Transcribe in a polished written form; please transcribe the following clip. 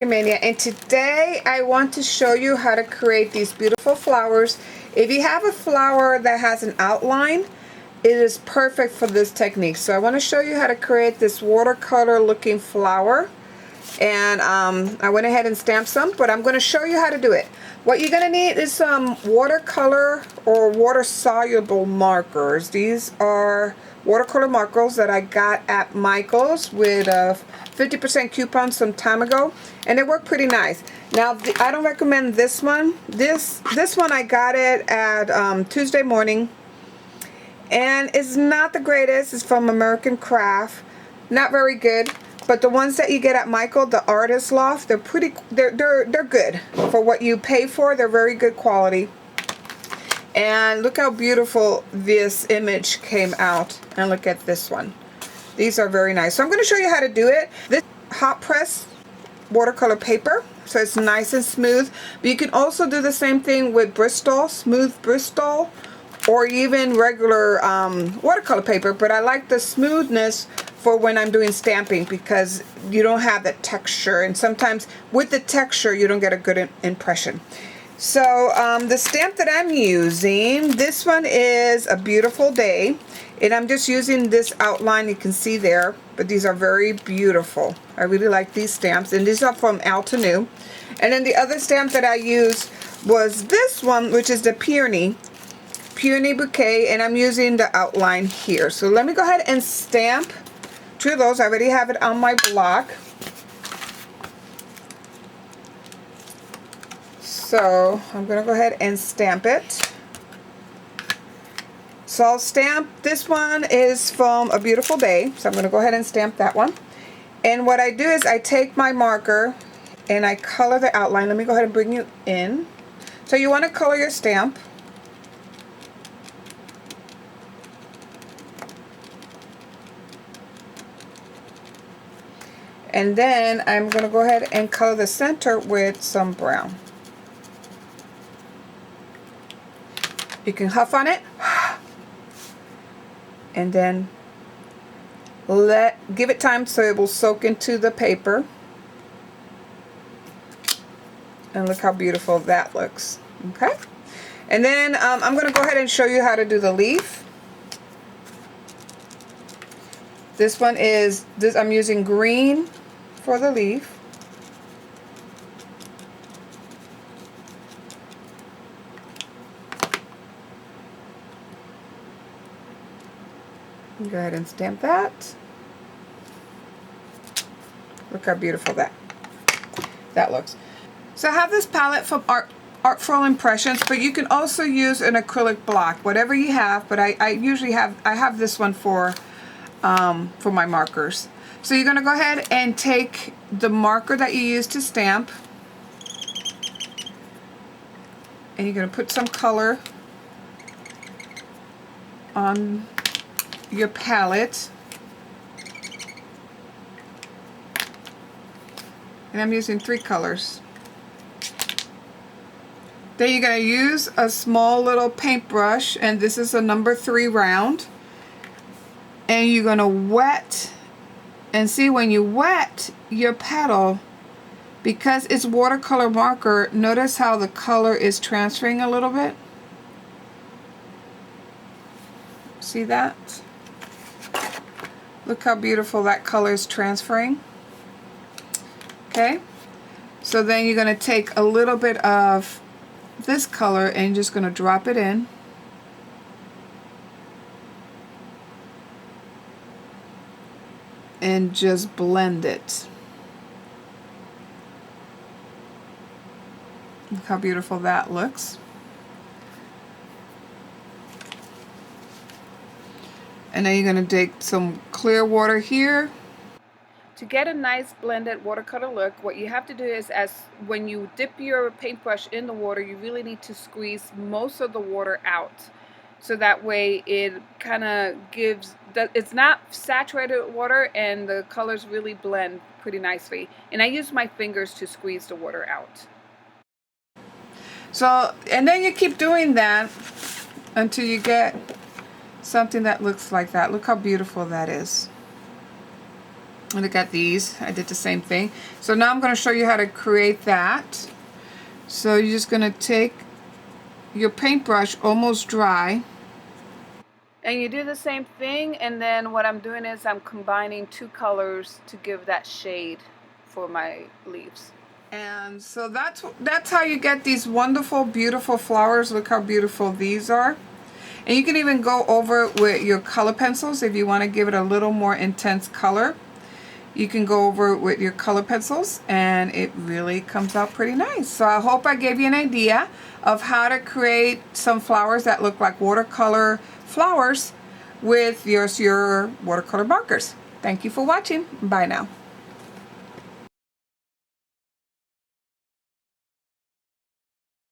Mania, and today I want to show you how to create these beautiful flowers. If you have a flower that has an outline, it is perfect for this technique. So I want to show you how to create this watercolor looking flower, and I went ahead and stamped some, but I'm going to show you how to do it. What you're going to need is some watercolor or water soluble markers. These are watercolor markers that I got at Michael's with a 50% coupon some time ago, and they work pretty nice. Now I don't recommend this one. This one I got it at Tuesday Morning, and it's not the greatest. It's from American Craft, not very good. But the ones that you get at Michael, the Artist Loft, they're good for what you pay for. They're very good quality. And look how beautiful this image came out. And look at this one. These are very nice. So I'm going to show you how to do it. This hot press watercolor paper, so it's nice and smooth. But you can also do the same thing with Bristol, smooth Bristol, or even regular watercolor paper. But I like the smoothness for when I'm doing stamping, because you don't have the texture, and sometimes with the texture you don't get a good impression. So the stamp that I'm using, this one is A Beautiful Day, and I'm just using this outline you can see there, but these are very beautiful. I really like these stamps, and these are from Altenew. And then the other stamp that I used was this one, which is the Peony Bouquet, and I'm using the outline here. So let me go ahead and stamp two of those. I already have it on my block. So I'm going to go ahead and stamp it. So I'll stamp, this one is from A Beautiful Day, so I'm going to go ahead and stamp that one. And what I do is I take my marker and I color the outline. Let me go ahead and bring you in. So you want to color your stamp. And then I'm going to go ahead and color the center with some brown. You can huff on it, and then give it time so it will soak into the paper. And look how beautiful that looks. Okay, and then I'm going to go ahead and show you how to do the leaf. This one is I'm using green for the leaf. Go ahead and stamp that. Look how beautiful that looks. So I have this palette from Artful Impressions, but you can also use an acrylic block, whatever you have. But I usually have this one for my markers. So you're going to go ahead and take the marker that you use to stamp, and you're going to put some color on your palette. And I'm using 3 colors. Then you're going to use a small little paintbrush, and this is a number 3 round. And you're going to wet, and see, when you wet your petal, because it's watercolor marker, notice how the color is transferring a little bit. See that? Look how beautiful that color is transferring. Okay, so then you're going to take a little bit of this color and you're just going to drop it in. And just blend it. Look how beautiful that looks. And then you're going to take some clear water here. To get a nice blended watercolor look, what you have to do is, when you dip your paintbrush in the water, you really need to squeeze most of the water out. So that way it kind of gives, it's not saturated with water, and the colors really blend pretty nicely. And I use my fingers to squeeze the water out. So, and then you keep doing that until you get something that looks like that. Look how beautiful that is. Look at these. I did the same thing. So now I'm going to show you how to create that. So you're just going to take your paintbrush almost dry. And you do the same thing, and then what I'm doing is I'm combining two colors to give that shade for my leaves. And so that's how you get these wonderful, beautiful flowers. Look how beautiful these are. And you can even go over it with your color pencils if you want to give it a little more intense color. You can go over it with your color pencils and it really comes out pretty nice. So I hope I gave you an idea of how to create some flowers that look like watercolor flowers with your watercolor markers. Thank you for watching. Bye now.